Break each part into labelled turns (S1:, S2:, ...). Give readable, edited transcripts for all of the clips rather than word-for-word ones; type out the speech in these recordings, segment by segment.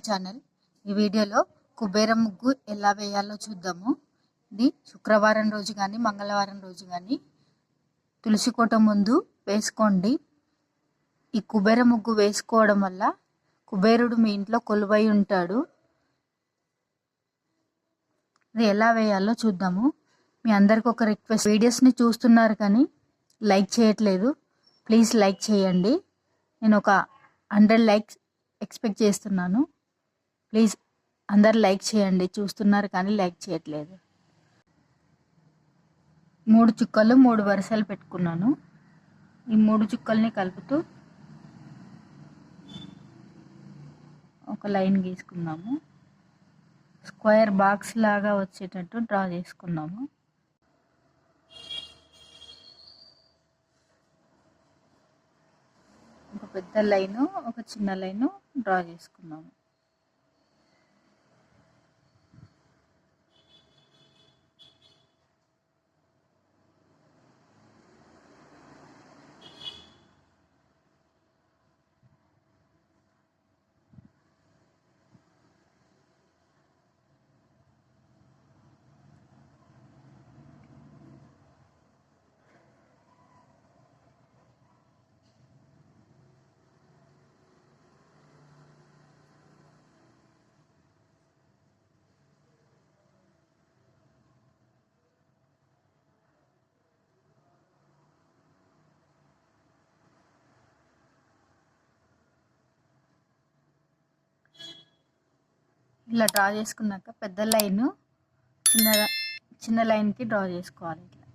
S1: Channel. ఈ వీడియోలో కుబేర ముగ్గు ఎలా వేయాలో చూద్దాము. ఇది శుక్రవారం రోజు కానీ మంగళవారం రోజు కానీ తులసి కోట ముందు వేసుకోండి. ఈ కుబేర ముగ్గు వేసుకోవడం వల్ల కుబేరుడు మీ ఇంట్లో కొలువై ఉంటాడు. ఇది ఎలా వేయాలో చూద్దాము. మీ అందరికి ఒక రిక్వెస్ట్, వీడియోస్ని చూస్తున్నారు కానీ లైక్ చేయట్లేదు. ప్లీజ్ లైక్ చేయండి. నేను ఒక 100 లైక్స్ ఎక్స్పెక్ట్ చేస్తున్నాను. ప్లీజ్ అందరు లైక్ చేయండి. చూస్తున్నారు కానీ లైక్ చేయట్లేదు. 3 చుక్కలు 3 వరుసలు పెట్టుకున్నాను. ఈ 3 చుక్కల్ని కలుపుతూ ఒక లైన్ గీసుకున్నాము. స్క్వేర్ బాక్స్ లాగా వచ్చేటట్టు డ్రా చేసుకున్నాము. ఒక పెద్ద లైను, ఒక చిన్న లైను డ్రా చేసుకున్నాము. ఇలా డ్రా చేసుకున్నాక పెద్ద లైను చిన్న లైన్కి డ్రా చేసుకోవాలి. ఇట్లా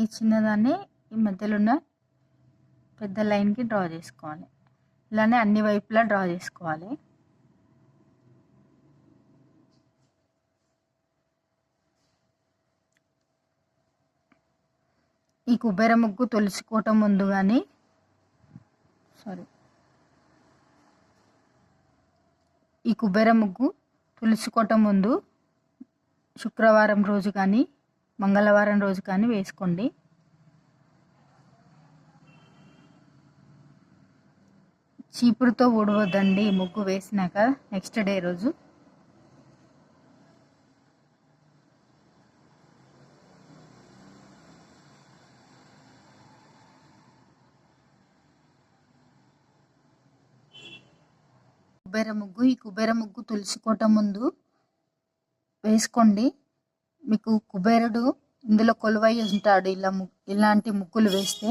S1: ఈ చిన్నదాన్ని ఈ మధ్యలో ఉన్న పెద్ద లైన్కి డ్రా చేసుకోవాలి. ఇలానే అన్ని వైపులా డ్రా చేసుకోవాలి. ఈ కుబేర ముగ్గు తులసి కోట ముందు కానీ ఈ కుబేర ముగ్గు తులసి కోట ముందు శుక్రవారం రోజు కానీ మంగళవారం రోజు కానీ వేసుకోండి. చీపురుతో ఊడవద్దండి ఈ ముగ్గు వేసినాక నెక్స్ట్ డే రోజు. ఈ కుబేర ముగ్గు తులసి కోట ముందు వేసుకోండి. మీకు కుబేరుడు ఇందులో కొలువై ఉంటాడు ఇలాంటి ముగ్గులు వేస్తే.